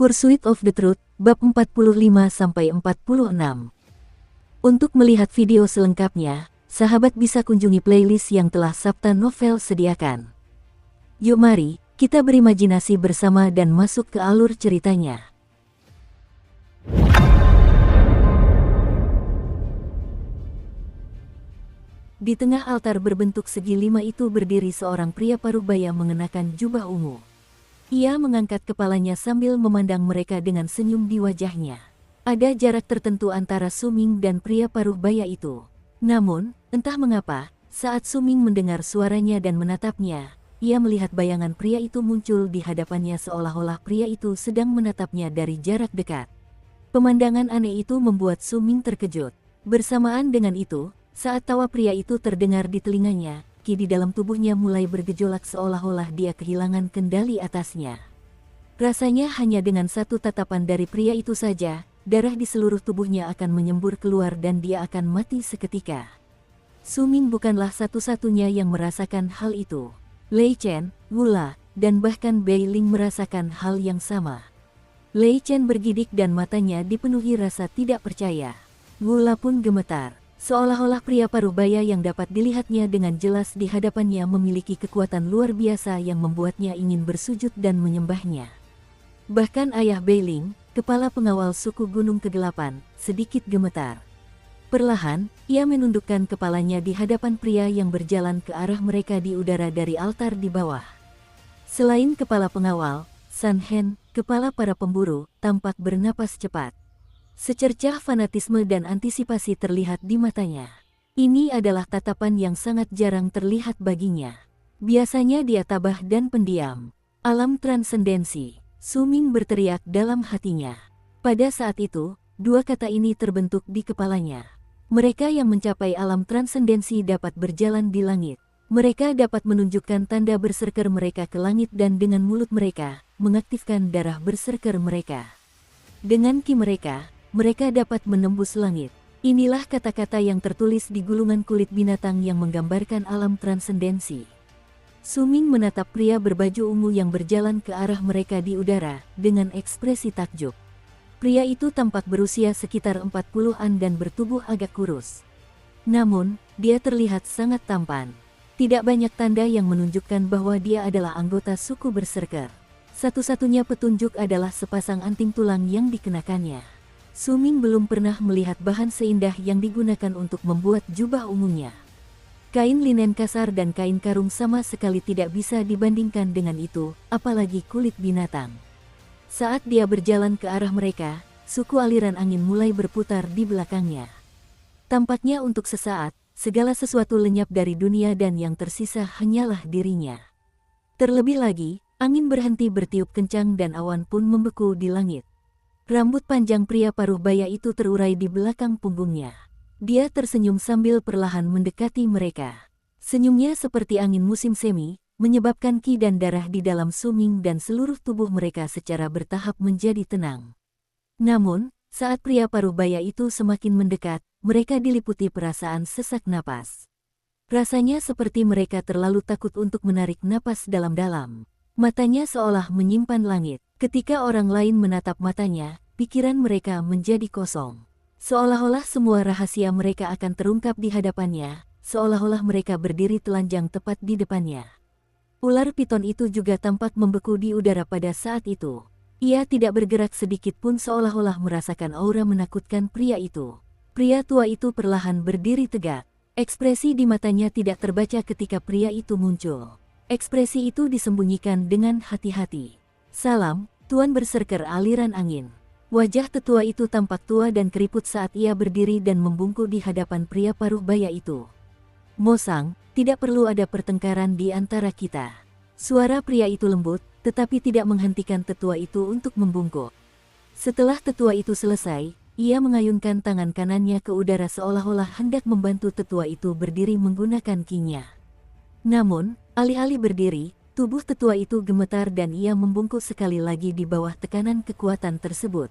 Pursuit of the Truth, bab 45-46. Untuk melihat video selengkapnya, sahabat bisa kunjungi playlist yang telah Sabta Novel sediakan. Yuk mari, kita berimajinasi bersama dan masuk ke alur ceritanya. Di tengah altar berbentuk segi 5 itu berdiri seorang pria parubaya mengenakan jubah ungu. Ia mengangkat kepalanya sambil memandang mereka dengan senyum di wajahnya. Ada jarak tertentu antara Suming dan pria parubaya itu. Namun, entah mengapa, saat Suming mendengar suaranya dan menatapnya, ia melihat bayangan pria itu muncul di hadapannya seolah-olah pria itu sedang menatapnya dari jarak dekat. Pemandangan aneh itu membuat Suming terkejut. Bersamaan dengan itu, saat tawa pria itu terdengar di telinganya, ki di dalam tubuhnya mulai bergejolak seolah-olah dia kehilangan kendali atasnya. Rasanya hanya dengan satu tatapan dari pria itu saja, darah di seluruh tubuhnya akan menyembur keluar dan dia akan mati seketika. Suming bukanlah satu-satunya yang merasakan hal itu. Lei Chen, Wula, dan bahkan Bai Ling merasakan hal yang sama. Lei Chen bergidik dan matanya dipenuhi rasa tidak percaya. Wula pun gemetar. Seolah-olah pria parubaya yang dapat dilihatnya dengan jelas di hadapannya memiliki kekuatan luar biasa yang membuatnya ingin bersujud dan menyembahnya. Bahkan ayah Bai Ling, kepala pengawal suku Gunung Kegelapan, sedikit gemetar. Perlahan, ia menundukkan kepalanya di hadapan pria yang berjalan ke arah mereka di udara dari altar di bawah. Selain kepala pengawal, San Hen, kepala para pemburu, tampak bernapas cepat. Secercah fanatisme dan antisipasi terlihat di matanya. Ini adalah tatapan yang sangat jarang terlihat baginya. Biasanya dia tabah dan pendiam. Alam transendensi, Suming berteriak dalam hatinya. Pada saat itu, dua kata ini terbentuk di kepalanya. Mereka yang mencapai alam transendensi dapat berjalan di langit. Mereka dapat menunjukkan tanda berserker mereka ke langit dan dengan mulut mereka, mengaktifkan darah berserker mereka. Dengan ki mereka dapat menembus langit. Inilah kata-kata yang tertulis di gulungan kulit binatang yang menggambarkan alam transendensi. Suming menatap pria berbaju ungu yang berjalan ke arah mereka di udara, dengan ekspresi takjub. Pria itu tampak berusia sekitar 40-an dan bertubuh agak kurus. Namun, dia terlihat sangat tampan. Tidak banyak tanda yang menunjukkan bahwa dia adalah anggota suku berserker. Satu-satunya petunjuk adalah sepasang anting tulang yang dikenakannya. Suming belum pernah melihat bahan seindah yang digunakan untuk membuat jubah ungunya. Kain linen kasar dan kain karung sama sekali tidak bisa dibandingkan dengan itu, apalagi kulit binatang. Saat dia berjalan ke arah mereka, suku aliran angin mulai berputar di belakangnya. Tampaknya untuk sesaat, segala sesuatu lenyap dari dunia dan yang tersisa hanyalah dirinya. Terlebih lagi, angin berhenti bertiup kencang dan awan pun membeku di langit. Rambut panjang pria parubaya itu terurai di belakang punggungnya. Dia tersenyum sambil perlahan mendekati mereka. Senyumnya seperti angin musim semi, menyebabkan ki dan darah di dalam Suming dan seluruh tubuh mereka secara bertahap menjadi tenang. Namun, saat pria parubaya itu semakin mendekat, mereka diliputi perasaan sesak napas. Rasanya seperti mereka terlalu takut untuk menarik napas dalam-dalam. Matanya seolah menyimpan langit. Ketika orang lain menatap matanya, pikiran mereka menjadi kosong. Seolah-olah semua rahasia mereka akan terungkap di hadapannya, seolah-olah mereka berdiri telanjang tepat di depannya. Ular piton itu juga tampak membeku di udara pada saat itu. Ia tidak bergerak sedikit pun seolah-olah merasakan aura menakutkan pria itu. Pria tua itu perlahan berdiri tegak. Ekspresi di matanya tidak terbaca ketika pria itu muncul. Ekspresi itu disembunyikan dengan hati-hati. Salam, Tuan Berserker aliran angin. Wajah tetua itu tampak tua dan keriput saat ia berdiri dan membungkuk di hadapan pria parubaya itu. Mosang, tidak perlu ada pertengkaran di antara kita. Suara pria itu lembut, tetapi tidak menghentikan tetua itu untuk membungkuk. Setelah tetua itu selesai, ia mengayunkan tangan kanannya ke udara seolah-olah hendak membantu tetua itu berdiri menggunakan kinya. Namun, alih-alih berdiri, tubuh tetua itu gemetar dan ia membungkuk sekali lagi di bawah tekanan kekuatan tersebut.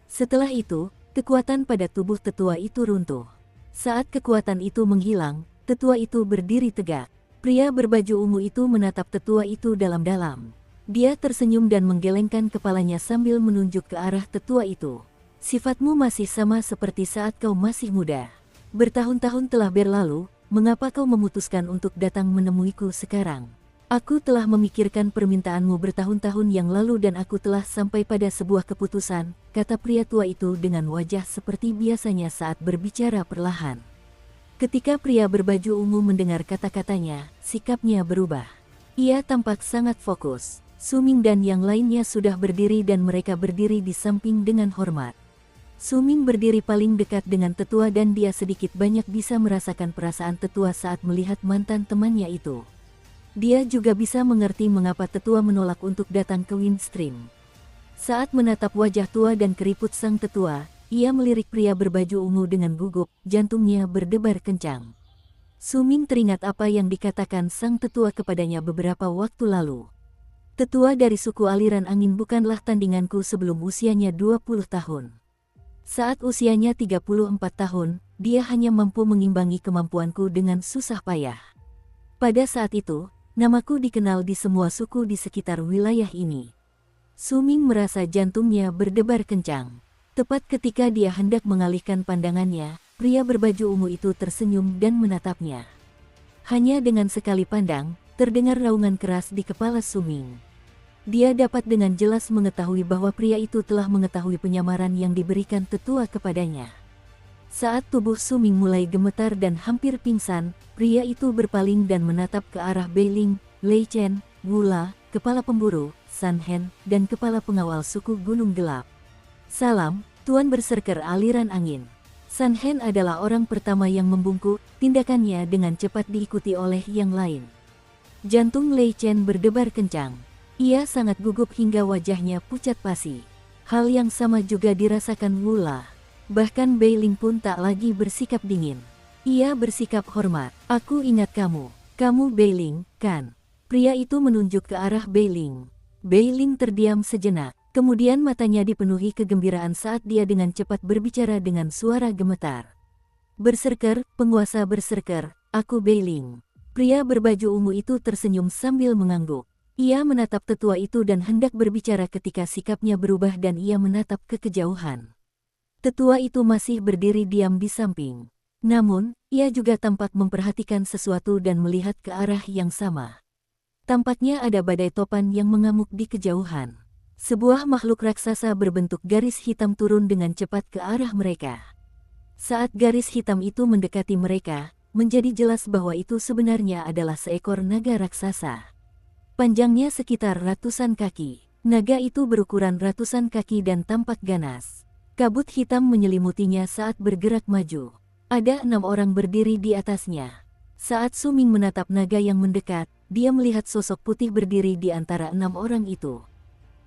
Setelah itu, kekuatan pada tubuh tetua itu runtuh. Saat kekuatan itu menghilang, tetua itu berdiri tegak. Pria berbaju ungu itu menatap tetua itu dalam-dalam. Dia tersenyum dan menggelengkan kepalanya sambil menunjuk ke arah tetua itu. Sifatmu masih sama seperti saat kau masih muda. Bertahun-tahun telah berlalu, mengapa kau memutuskan untuk datang menemuiku sekarang? Aku telah memikirkan permintaanmu bertahun-tahun yang lalu dan aku telah sampai pada sebuah keputusan, kata pria tua itu dengan wajah seperti biasanya saat berbicara perlahan. Ketika pria berbaju ungu mendengar kata-katanya, sikapnya berubah. Ia tampak sangat fokus. Su Ming dan yang lainnya sudah berdiri dan mereka berdiri di samping dengan hormat. Su Ming berdiri paling dekat dengan tetua dan dia sedikit banyak bisa merasakan perasaan tetua saat melihat mantan temannya itu. Dia juga bisa mengerti mengapa tetua menolak untuk datang ke Windstream. Saat menatap wajah tua dan keriput sang tetua, ia melirik pria berbaju ungu dengan gugup, jantungnya berdebar kencang. Su Ming teringat apa yang dikatakan sang tetua kepadanya beberapa waktu lalu. Tetua dari suku aliran angin bukanlah tandinganku sebelum usianya 20 tahun. Saat usianya 34 tahun, dia hanya mampu mengimbangi kemampuanku dengan susah payah. Pada saat itu, namaku dikenal di semua suku di sekitar wilayah ini. Su Ming merasa jantungnya berdebar kencang. Tepat ketika dia hendak mengalihkan pandangannya, pria berbaju ungu itu tersenyum dan menatapnya. Hanya dengan sekali pandang, terdengar raungan keras di kepala Su Ming. Dia dapat dengan jelas mengetahui bahwa pria itu telah mengetahui penyamaran yang diberikan tetua kepadanya. Saat tubuh Su Ming mulai gemetar dan hampir pingsan, pria itu berpaling dan menatap ke arah Bei Ling, Lei Chen, Wu La, kepala pemburu, San Hen, dan kepala pengawal suku Gunung Gelap. Salam, Tuan Berserker aliran angin. San Hen adalah orang pertama yang membungkuk, tindakannya dengan cepat diikuti oleh yang lain. Jantung Lei Chen berdebar kencang. Ia sangat gugup hingga wajahnya pucat pasi. Hal yang sama juga dirasakan Wu La. Bahkan Bei Ling pun tak lagi bersikap dingin. Ia bersikap hormat. Aku ingat kamu. Kamu Bei Ling, kan? Pria itu menunjuk ke arah Bei Ling. Bei Ling terdiam sejenak. Kemudian matanya dipenuhi kegembiraan saat dia dengan cepat berbicara dengan suara gemetar. Berserker, penguasa berserker, aku Bei Ling. Pria berbaju ungu itu tersenyum sambil mengangguk. Ia menatap tetua itu dan hendak berbicara ketika sikapnya berubah dan ia menatap ke kejauhan. Tetua itu masih berdiri diam di samping. Namun, ia juga tampak memperhatikan sesuatu dan melihat ke arah yang sama. Tampaknya ada badai topan yang mengamuk di kejauhan. Sebuah makhluk raksasa berbentuk garis hitam turun dengan cepat ke arah mereka. Saat garis hitam itu mendekati mereka, menjadi jelas bahwa itu sebenarnya adalah seekor naga raksasa. Panjangnya sekitar ratusan kaki. Naga itu berukuran ratusan kaki dan tampak ganas. Kabut hitam menyelimutinya saat bergerak maju. Ada 6 orang berdiri di atasnya. Saat Su Ming menatap naga yang mendekat, dia melihat sosok putih berdiri di antara 6 orang itu.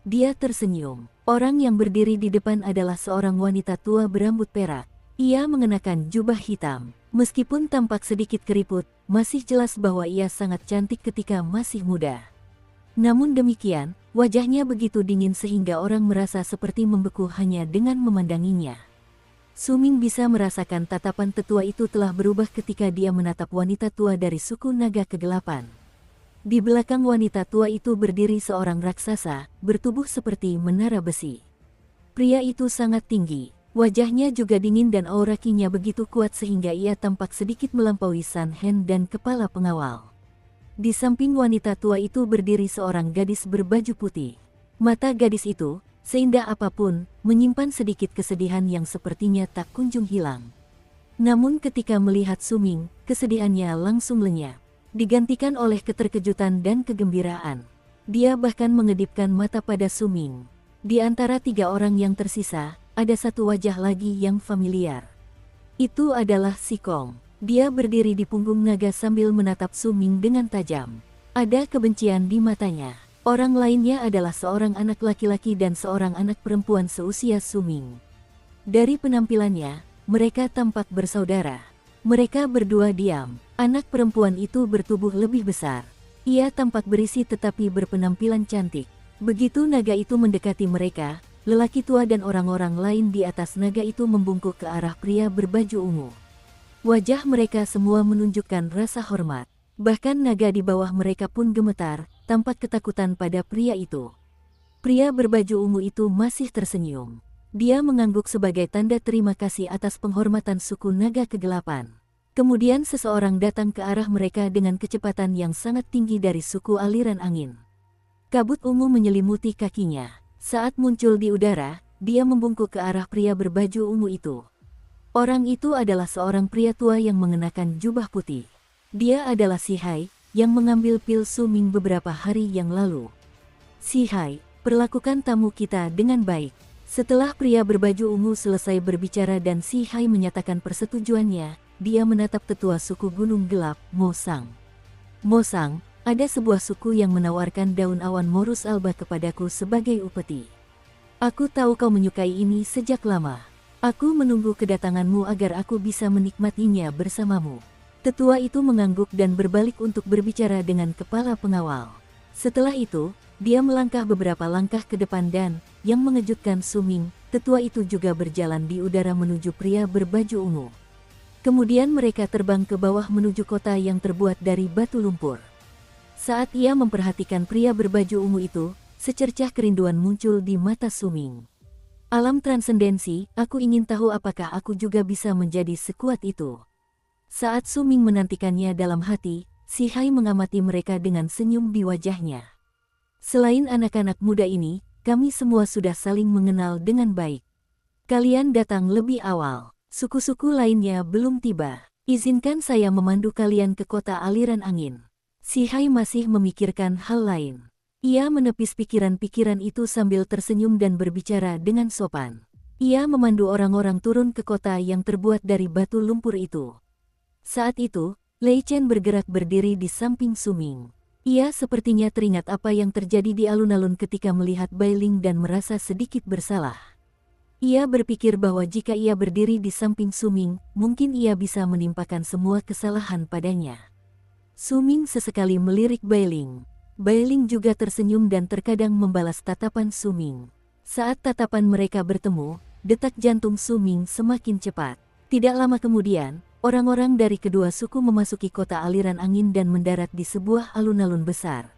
Dia tersenyum. Orang yang berdiri di depan adalah seorang wanita tua berambut perak. Ia mengenakan jubah hitam. Meskipun tampak sedikit keriput, masih jelas bahwa ia sangat cantik ketika masih muda. Namun demikian, wajahnya begitu dingin sehingga orang merasa seperti membeku hanya dengan memandanginya. Su Ming bisa merasakan tatapan tetua itu telah berubah ketika dia menatap wanita tua dari suku naga kegelapan. Di belakang wanita tua itu berdiri seorang raksasa, bertubuh seperti menara besi. Pria itu sangat tinggi, wajahnya juga dingin dan aura ki-nya begitu kuat sehingga ia tampak sedikit melampaui San Hen dan kepala pengawal. Di samping wanita tua itu berdiri seorang gadis berbaju putih. Mata gadis itu, seindah apapun, menyimpan sedikit kesedihan yang sepertinya tak kunjung hilang. Namun ketika melihat Su Ming, kesedihannya langsung lenyap, digantikan oleh keterkejutan dan kegembiraan. Dia bahkan mengedipkan mata pada Su Ming. Di antara 3 orang yang tersisa, ada satu wajah lagi yang familiar. Itu adalah Si Kong. Dia berdiri di punggung naga sambil menatap Su Ming dengan tajam. Ada kebencian di matanya. Orang lainnya adalah seorang anak laki-laki dan seorang anak perempuan seusia Su Ming. Dari penampilannya, mereka tampak bersaudara. Mereka berdua diam. Anak perempuan itu bertubuh lebih besar. Ia tampak berisi tetapi berpenampilan cantik. Begitu naga itu mendekati mereka, lelaki tua dan orang-orang lain di atas naga itu membungkuk ke arah pria berbaju ungu. Wajah mereka semua menunjukkan rasa hormat. Bahkan naga di bawah mereka pun gemetar, tampak ketakutan pada pria itu. Pria berbaju ungu itu masih tersenyum. Dia mengangguk sebagai tanda terima kasih atas penghormatan suku naga kegelapan. Kemudian seseorang datang ke arah mereka dengan kecepatan yang sangat tinggi dari suku aliran angin. Kabut ungu menyelimuti kakinya. Saat muncul di udara, dia membungkuk ke arah pria berbaju ungu itu. Orang itu adalah seorang pria tua yang mengenakan jubah putih. Dia adalah Si Hai, yang mengambil pil Su Ming beberapa hari yang lalu. Si Hai, perlakukan tamu kita dengan baik. Setelah pria berbaju ungu selesai berbicara dan Si Hai menyatakan persetujuannya, dia menatap tetua suku Gunung Gelap, Mo Sang. Mo Sang, ada sebuah suku yang menawarkan daun awan Morus Alba kepadaku sebagai upeti. Aku tahu kau menyukai ini sejak lama. Aku menunggu kedatanganmu agar aku bisa menikmatinya bersamamu. Tetua itu mengangguk dan berbalik untuk berbicara dengan kepala pengawal. Setelah itu, dia melangkah beberapa langkah ke depan dan, yang mengejutkan Su Ming, tetua itu juga berjalan di udara menuju pria berbaju ungu. Kemudian mereka terbang ke bawah menuju kota yang terbuat dari batu lumpur. Saat ia memperhatikan pria berbaju ungu itu, secercah kerinduan muncul di mata Su Ming. Alam transendensi, aku ingin tahu apakah aku juga bisa menjadi sekuat itu. Saat Su Ming menantikannya dalam hati, Si Hai mengamati mereka dengan senyum di wajahnya. Selain anak-anak muda ini, kami semua sudah saling mengenal dengan baik. Kalian datang lebih awal. Suku-suku lainnya belum tiba. Izinkan saya memandu kalian ke kota aliran angin. Si Hai masih memikirkan hal lain. Ia menepis pikiran-pikiran itu sambil tersenyum dan berbicara dengan sopan. Ia memandu orang-orang turun ke kota yang terbuat dari batu lumpur itu. Saat itu, Lei Chen bergerak berdiri di samping Su Ming. Ia sepertinya teringat apa yang terjadi di alun-alun ketika melihat Bai Ling dan merasa sedikit bersalah. Ia berpikir bahwa jika ia berdiri di samping Su Ming, mungkin ia bisa menimpakan semua kesalahan padanya. Su Ming sesekali melirik Bai Ling. Bai Ling juga tersenyum dan terkadang membalas tatapan Su Ming. Saat tatapan mereka bertemu, detak jantung Su Ming semakin cepat. Tidak lama kemudian, orang-orang dari kedua suku memasuki kota aliran angin dan mendarat di sebuah alun-alun besar.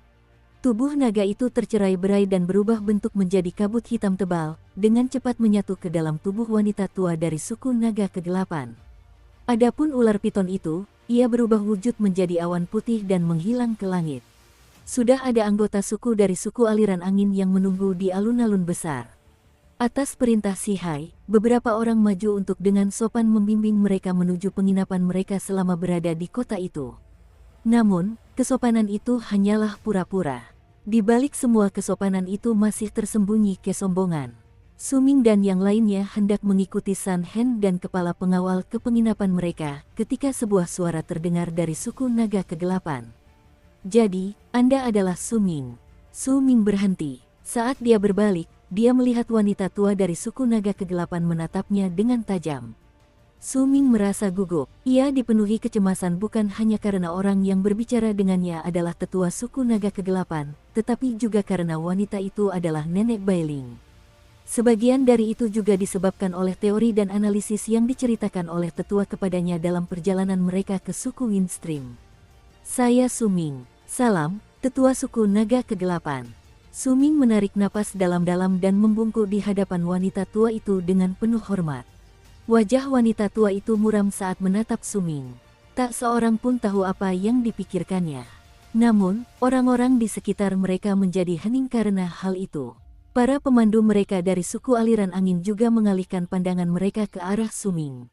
Tubuh naga itu tercerai-berai dan berubah bentuk menjadi kabut hitam tebal, dengan cepat menyatu ke dalam tubuh wanita tua dari suku naga kegelapan. Adapun ular piton itu, ia berubah wujud menjadi awan putih dan menghilang ke langit. Sudah ada anggota suku dari suku aliran angin yang menunggu di alun-alun besar. Atas perintah Si Hai, beberapa orang maju untuk dengan sopan membimbing mereka menuju penginapan mereka selama berada di kota itu. Namun, kesopanan itu hanyalah pura-pura. Di balik semua kesopanan itu masih tersembunyi kesombongan. Su Ming dan yang lainnya hendak mengikuti San Hen dan kepala pengawal ke penginapan mereka ketika sebuah suara terdengar dari suku naga kegelapan. Jadi, Anda adalah Su Ming. Su Ming berhenti. Saat dia berbalik, dia melihat wanita tua dari suku naga kegelapan menatapnya dengan tajam. Su Ming merasa gugup. Ia dipenuhi kecemasan bukan hanya karena orang yang berbicara dengannya adalah tetua suku naga kegelapan, tetapi juga karena wanita itu adalah nenek Bai Ling. Sebagian dari itu juga disebabkan oleh teori dan analisis yang diceritakan oleh tetua kepadanya dalam perjalanan mereka ke suku Windstream. Saya Su Ming. Salam, tetua suku naga kegelapan. Su Ming menarik napas dalam-dalam dan membungkuk di hadapan wanita tua itu dengan penuh hormat. Wajah wanita tua itu muram saat menatap Su Ming. Tak seorang pun tahu apa yang dipikirkannya. Namun, orang-orang di sekitar mereka menjadi hening karena hal itu. Para pemandu mereka dari suku aliran angin juga mengalihkan pandangan mereka ke arah Su Ming.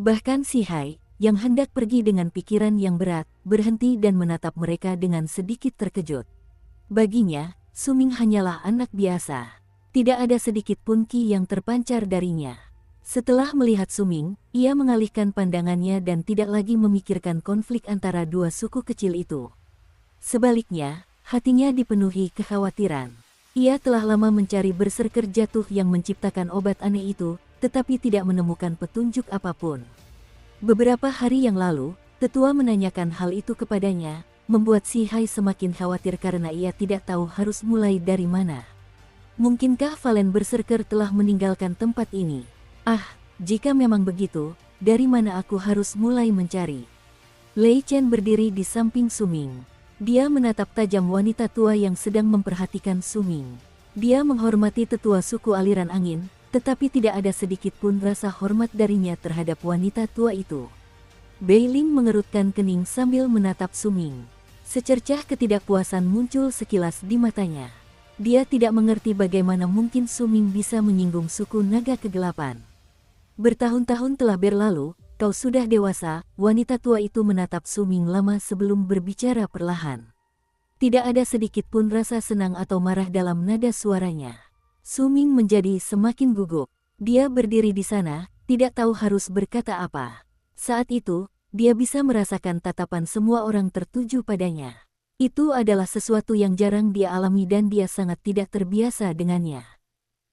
Bahkan Si Hai, yang hendak pergi dengan pikiran yang berat, berhenti dan menatap mereka dengan sedikit terkejut. Baginya, Su Ming hanyalah anak biasa. Tidak ada sedikit pun ki yang terpancar darinya. Setelah melihat Su Ming, ia mengalihkan pandangannya dan tidak lagi memikirkan konflik antara dua suku kecil itu. Sebaliknya, hatinya dipenuhi kekhawatiran. Ia telah lama mencari berserker jatuh yang menciptakan obat aneh itu, tetapi tidak menemukan petunjuk apapun. Beberapa hari yang lalu, tetua menanyakan hal itu kepadanya, membuat Si Hai semakin khawatir karena ia tidak tahu harus mulai dari mana. Mungkinkah Valen Berserker telah meninggalkan tempat ini? Ah, jika memang begitu, dari mana aku harus mulai mencari? Lei Chen berdiri di samping Su Ming. Dia menatap tajam wanita tua yang sedang memperhatikan Suming. Dia menghormati tetua suku aliran angin, tetapi tidak ada sedikit pun rasa hormat darinya terhadap wanita tua itu. Beiling mengerutkan kening sambil menatap Suming. Secercah ketidakpuasan muncul sekilas di matanya. Dia tidak mengerti bagaimana mungkin Suming bisa menyinggung suku naga kegelapan. Bertahun-tahun telah berlalu, kau sudah dewasa, wanita tua itu menatap Suming lama sebelum berbicara perlahan. Tidak ada sedikit pun rasa senang atau marah dalam nada suaranya. Suming menjadi semakin gugup. Dia berdiri di sana, tidak tahu harus berkata apa. Saat itu, dia bisa merasakan tatapan semua orang tertuju padanya. Itu adalah sesuatu yang jarang dia alami dan dia sangat tidak terbiasa dengannya.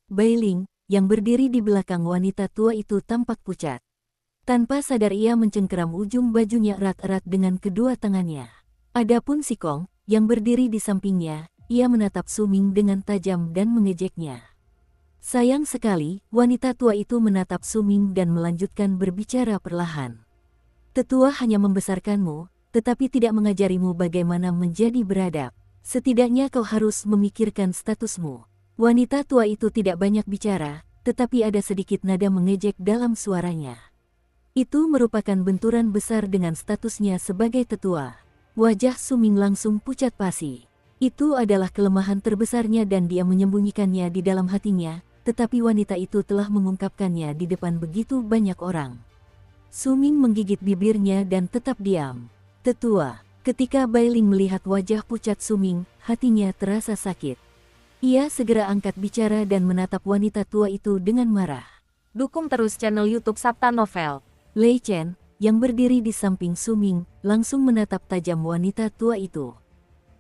Beiling, yang berdiri di belakang wanita tua itu tampak pucat. Tanpa sadar ia mencengkeram ujung bajunya erat-erat dengan kedua tangannya. Adapun si Kong, yang berdiri di sampingnya, ia menatap Suming dengan tajam dan mengejeknya. Sayang sekali, wanita tua itu menatap Suming dan melanjutkan berbicara perlahan. Tetua hanya membesarkanmu, tetapi tidak mengajarimu bagaimana menjadi beradab. Setidaknya kau harus memikirkan statusmu. Wanita tua itu tidak banyak bicara, tetapi ada sedikit nada mengejek dalam suaranya. Itu merupakan benturan besar dengan statusnya sebagai tetua. Wajah Suming langsung pucat pasi. Itu adalah kelemahan terbesarnya dan dia menyembunyikannya di dalam hatinya, tetapi wanita itu telah mengungkapkannya di depan begitu banyak orang. Suming menggigit bibirnya dan tetap diam. Tetua, ketika Beiling melihat wajah pucat Suming, hatinya terasa sakit. Ia segera angkat bicara dan menatap wanita tua itu dengan marah. Dukung terus channel YouTube Sabta Novel. Lei Chen, yang berdiri di samping Suming, langsung menatap tajam wanita tua itu.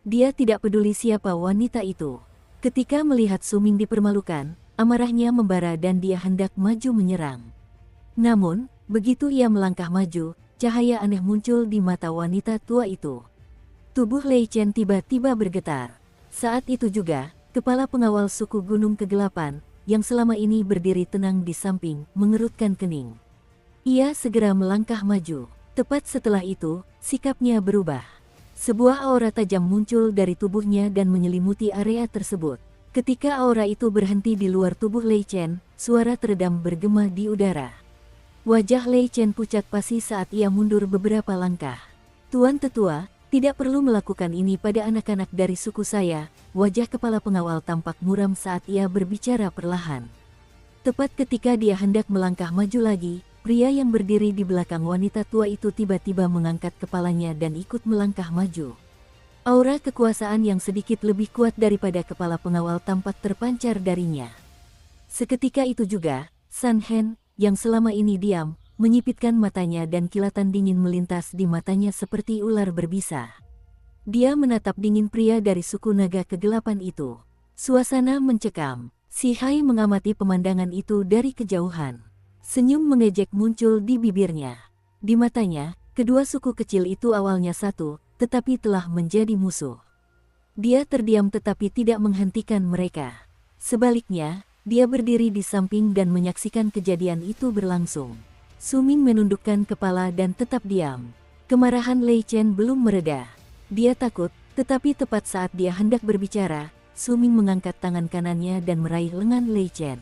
Dia tidak peduli siapa wanita itu. Ketika melihat Suming dipermalukan, amarahnya membara dan dia hendak maju menyerang. Namun, begitu ia melangkah maju, cahaya aneh muncul di mata wanita tua itu. Tubuh Lei Chen tiba-tiba bergetar. Saat itu juga, kepala pengawal suku Gunung Kegelapan, yang selama ini berdiri tenang di samping, mengerutkan kening. Ia segera melangkah maju. Tepat setelah itu, sikapnya berubah. Sebuah aura tajam muncul dari tubuhnya dan menyelimuti area tersebut. Ketika aura itu berhenti di luar tubuh Lei Chen, suara teredam bergema di udara. Wajah Lei Chen pucat pasi saat ia mundur beberapa langkah. Tuan Tetua, tidak perlu melakukan ini pada anak-anak dari suku saya. Wajah kepala pengawal tampak muram saat ia berbicara perlahan. Tepat ketika dia hendak melangkah maju lagi, pria yang berdiri di belakang wanita tua itu tiba-tiba mengangkat kepalanya dan ikut melangkah maju. Aura kekuasaan yang sedikit lebih kuat daripada kepala pengawal tampak terpancar darinya. Seketika itu juga, San Hen, yang selama ini diam, menyipitkan matanya dan kilatan dingin melintas di matanya seperti ular berbisa. Dia menatap dingin pria dari suku naga kegelapan itu. Suasana mencekam. Si Hai mengamati pemandangan itu dari kejauhan. Senyum mengejek muncul di bibirnya. Di matanya, kedua suku kecil itu awalnya satu, tetapi telah menjadi musuh. Dia terdiam tetapi tidak menghentikan mereka. Sebaliknya, dia berdiri di samping dan menyaksikan kejadian itu berlangsung. Suming menundukkan kepala dan tetap diam. Kemarahan Lei Chen belum mereda. Dia takut, tetapi tepat saat dia hendak berbicara, Suming mengangkat tangan kanannya dan meraih lengan Lei Chen.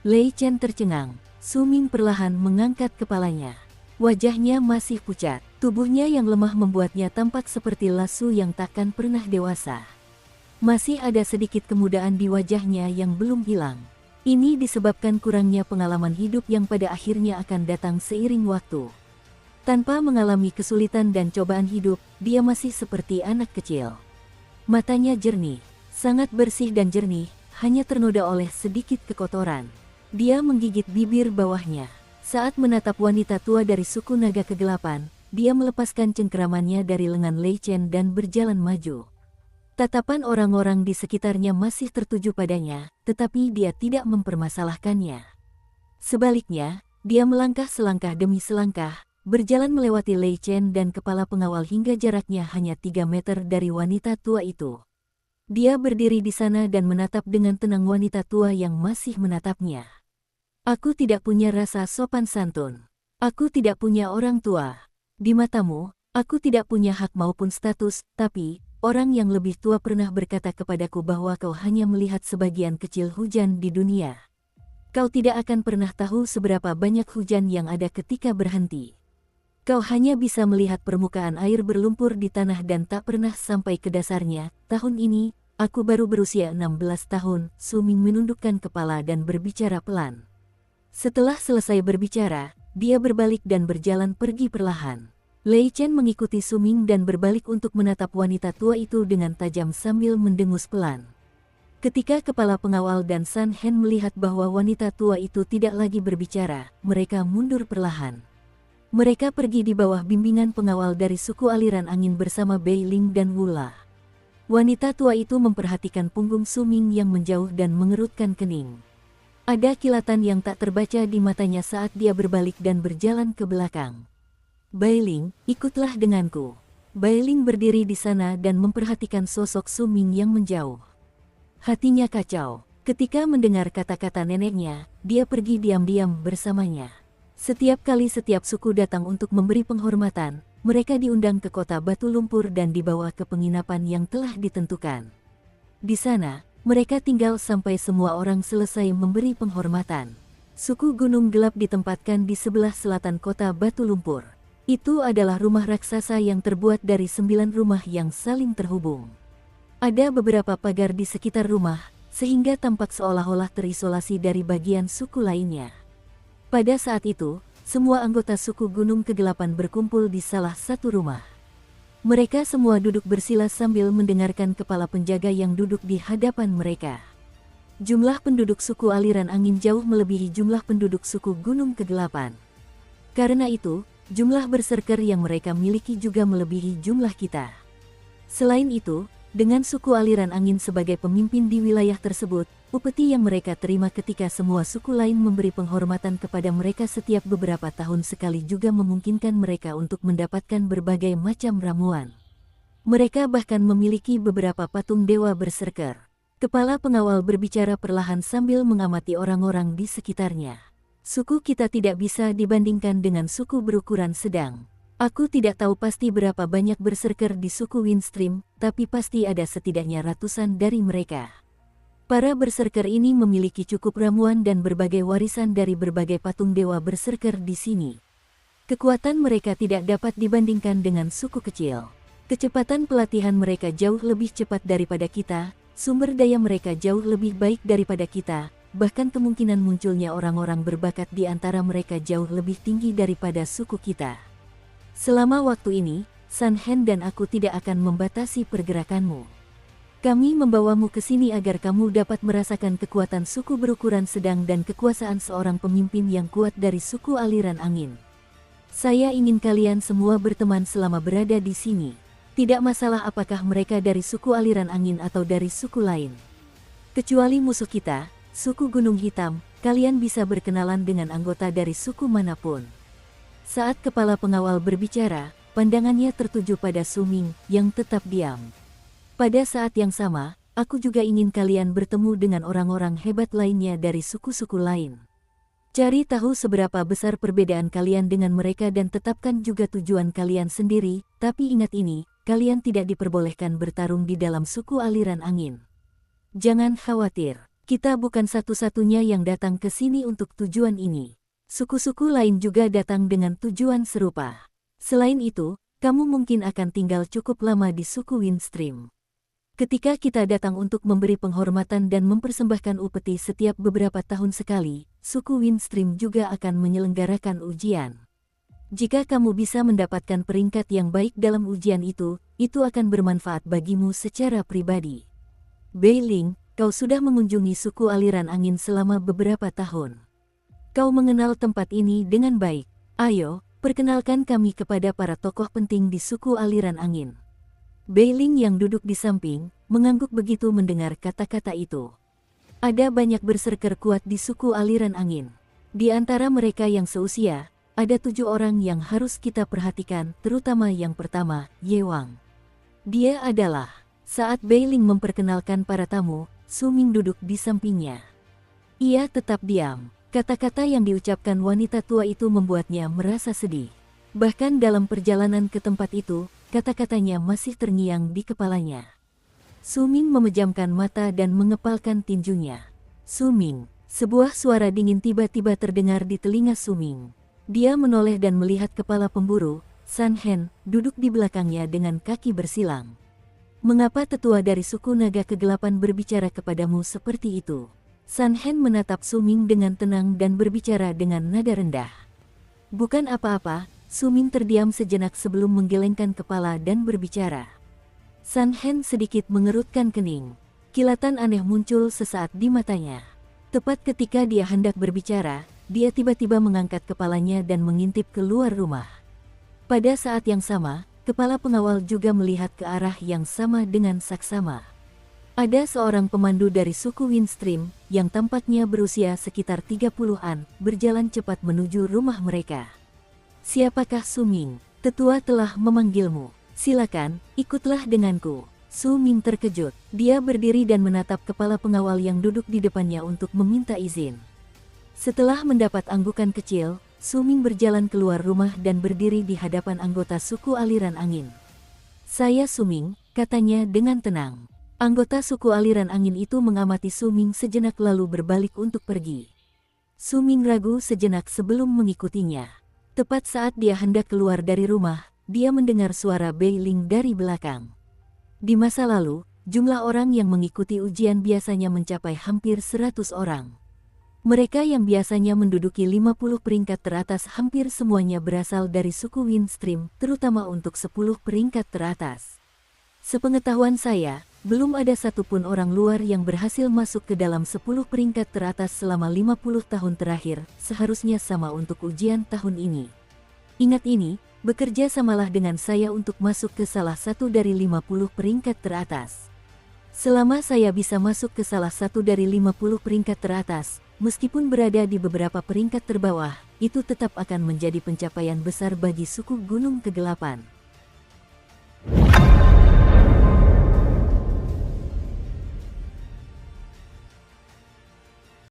Lei Chen tercengang. Suming perlahan mengangkat kepalanya. Wajahnya masih pucat. Tubuhnya yang lemah membuatnya tampak seperti lasu yang takkan pernah dewasa. Masih ada sedikit kemudaan di wajahnya yang belum hilang. Ini disebabkan kurangnya pengalaman hidup yang pada akhirnya akan datang seiring waktu. Tanpa mengalami kesulitan dan cobaan hidup, dia masih seperti anak kecil. Matanya jernih, sangat bersih dan jernih, hanya ternoda oleh sedikit kekotoran. Dia menggigit bibir bawahnya. Saat menatap wanita tua dari suku naga kegelapan, dia melepaskan cengkeramannya dari lengan Lei Chen dan berjalan maju. Tatapan orang-orang di sekitarnya masih tertuju padanya, tetapi dia tidak mempermasalahkannya. Sebaliknya, dia melangkah selangkah demi selangkah, berjalan melewati Lei Chen dan kepala pengawal hingga jaraknya hanya 3 meter dari wanita tua itu. Dia berdiri di sana dan menatap dengan tenang wanita tua yang masih menatapnya. Aku tidak punya rasa sopan santun. Aku tidak punya orang tua. Di matamu, aku tidak punya hak maupun status, tapi orang yang lebih tua pernah berkata kepadaku bahwa kau hanya melihat sebagian kecil hujan di dunia. Kau tidak akan pernah tahu seberapa banyak hujan yang ada ketika berhenti. Kau hanya bisa melihat permukaan air berlumpur di tanah dan tak pernah sampai ke dasarnya. Tahun ini, aku baru berusia 16 tahun, Su Ming menundukkan kepala dan berbicara pelan. Setelah selesai berbicara, dia berbalik dan berjalan pergi perlahan. Lei Chen mengikuti Su Ming dan berbalik untuk menatap wanita tua itu dengan tajam sambil mendengus pelan. Ketika kepala pengawal dan San Hen melihat bahwa wanita tua itu tidak lagi berbicara, mereka mundur perlahan. Mereka pergi di bawah bimbingan pengawal dari suku aliran angin bersama Bei Ling dan Wu La. Wanita tua itu memperhatikan punggung Su Ming yang menjauh dan mengerutkan kening. Ada kilatan yang tak terbaca di matanya saat dia berbalik dan berjalan ke belakang. Bai Ling, ikutlah denganku. Bai Ling berdiri di sana dan memperhatikan sosok Su Ming yang menjauh. Hatinya kacau. Ketika mendengar kata-kata neneknya, dia pergi diam-diam bersamanya. Setiap kali setiap suku datang untuk memberi penghormatan, mereka diundang ke kota Batu Lumpur dan dibawa ke penginapan yang telah ditentukan. Di sana, mereka tinggal sampai semua orang selesai memberi penghormatan. Suku Gunung Gelap ditempatkan di sebelah selatan kota Batu Lumpur. Itu adalah rumah raksasa yang terbuat dari 9 rumah yang saling terhubung. Ada beberapa pagar di sekitar rumah, sehingga tampak seolah-olah terisolasi dari bagian suku lainnya. Pada saat itu, semua anggota suku Gunung Kegelapan berkumpul di salah satu rumah. Mereka semua duduk bersila sambil mendengarkan kepala penjaga yang duduk di hadapan mereka. Jumlah penduduk suku aliran angin jauh melebihi jumlah penduduk suku Gunung Kegelapan. Karena itu, jumlah berserker yang mereka miliki juga melebihi jumlah kita. Selain itu, dengan suku aliran angin sebagai pemimpin di wilayah tersebut, upeti yang mereka terima ketika semua suku lain memberi penghormatan kepada mereka setiap beberapa tahun sekali juga memungkinkan mereka untuk mendapatkan berbagai macam ramuan. Mereka bahkan memiliki beberapa patung dewa berserker. Kepala pengawal berbicara perlahan sambil mengamati orang-orang di sekitarnya. Suku kita tidak bisa dibandingkan dengan suku berukuran sedang. Aku tidak tahu pasti berapa banyak berserker di suku Windstream, tapi pasti ada setidaknya ratusan dari mereka. Para berserker ini memiliki cukup ramuan dan berbagai warisan dari berbagai patung dewa berserker di sini. Kekuatan mereka tidak dapat dibandingkan dengan suku kecil. Kecepatan pelatihan mereka jauh lebih cepat daripada kita, sumber daya mereka jauh lebih baik daripada kita, bahkan kemungkinan munculnya orang-orang berbakat di antara mereka jauh lebih tinggi daripada suku kita. Selama waktu ini, San Hen dan aku tidak akan membatasi pergerakanmu. Kami membawamu ke sini agar kamu dapat merasakan kekuatan suku berukuran sedang dan kekuasaan seorang pemimpin yang kuat dari suku aliran angin. Saya ingin kalian semua berteman selama berada di sini. Tidak masalah apakah mereka dari suku aliran angin atau dari suku lain. Kecuali musuh kita, suku Gunung Hitam, kalian bisa berkenalan dengan anggota dari suku manapun. Saat kepala pengawal berbicara, pandangannya tertuju pada Su Ming yang tetap diam. Pada saat yang sama, aku juga ingin kalian bertemu dengan orang-orang hebat lainnya dari suku-suku lain. Cari tahu seberapa besar perbedaan kalian dengan mereka dan tetapkan juga tujuan kalian sendiri, tapi ingat ini, kalian tidak diperbolehkan bertarung di dalam suku aliran angin. Jangan khawatir, kita bukan satu-satunya yang datang ke sini untuk tujuan ini. Suku-suku lain juga datang dengan tujuan serupa. Selain itu, kamu mungkin akan tinggal cukup lama di suku Windstream. Ketika kita datang untuk memberi penghormatan dan mempersembahkan upeti setiap beberapa tahun sekali, suku Windstream juga akan menyelenggarakan ujian. Jika kamu bisa mendapatkan peringkat yang baik dalam ujian itu akan bermanfaat bagimu secara pribadi. Bai Ling, kau sudah mengunjungi suku aliran angin selama beberapa tahun. Kau mengenal tempat ini dengan baik. Ayo, perkenalkan kami kepada para tokoh penting di suku aliran angin. Bai Ling yang duduk di samping, mengangguk begitu mendengar kata-kata itu. Ada banyak berserker kuat di suku aliran angin. Di antara mereka yang seusia, ada 7 orang yang harus kita perhatikan, terutama yang pertama, Ye Wang. Dia adalah, saat Bai Ling memperkenalkan para tamu, Su Ming duduk di sampingnya. Ia tetap diam. Kata-kata yang diucapkan wanita tua itu membuatnya merasa sedih. Bahkan dalam perjalanan ke tempat itu, kata-katanya masih terngiang di kepalanya. Su Ming memejamkan mata dan mengepalkan tinjunya. Su Ming, sebuah suara dingin tiba-tiba terdengar di telinga Su Ming. Dia menoleh dan melihat kepala pemburu, San Hen, duduk di belakangnya dengan kaki bersilang. Mengapa tetua dari suku naga kegelapan berbicara kepadamu seperti itu? San Hen menatap Su Ming dengan tenang dan berbicara dengan nada rendah. Bukan apa-apa, Su Ming terdiam sejenak sebelum menggelengkan kepala dan berbicara. San Hen sedikit mengerutkan kening. Kilatan aneh muncul sesaat di matanya. Tepat ketika dia hendak berbicara, dia tiba-tiba mengangkat kepalanya dan mengintip keluar rumah. Pada saat yang sama, kepala pengawal juga melihat ke arah yang sama dengan saksama. Ada seorang pemandu dari suku Windstream, yang tampaknya berusia sekitar 30-an, berjalan cepat menuju rumah mereka. Siapakah Su Ming? Tetua telah memanggilmu. Silakan, ikutlah denganku. Su Ming terkejut. Dia berdiri dan menatap kepala pengawal yang duduk di depannya untuk meminta izin. Setelah mendapat anggukan kecil, Su Ming berjalan keluar rumah dan berdiri di hadapan anggota suku aliran angin. Saya Su Ming, katanya dengan tenang. Anggota suku aliran angin itu mengamati Su Ming sejenak lalu berbalik untuk pergi. Su Ming ragu sejenak sebelum mengikutinya. Tepat saat dia hendak keluar dari rumah, dia mendengar suara bailing dari belakang. Di masa lalu, jumlah orang yang mengikuti ujian biasanya mencapai hampir 100 orang. Mereka yang biasanya menduduki 50 peringkat teratas hampir semuanya berasal dari suku Windstream, terutama untuk 10 peringkat teratas. Sepengetahuan saya, belum ada satupun orang luar yang berhasil masuk ke dalam 10 peringkat teratas selama 50 tahun terakhir, seharusnya sama untuk ujian tahun ini. Ingat ini, bekerja samalah dengan saya untuk masuk ke salah satu dari 50 peringkat teratas. Selama saya bisa masuk ke salah satu dari 50 peringkat teratas, meskipun berada di beberapa peringkat terbawah, itu tetap akan menjadi pencapaian besar bagi suku Gunung Kegelapan.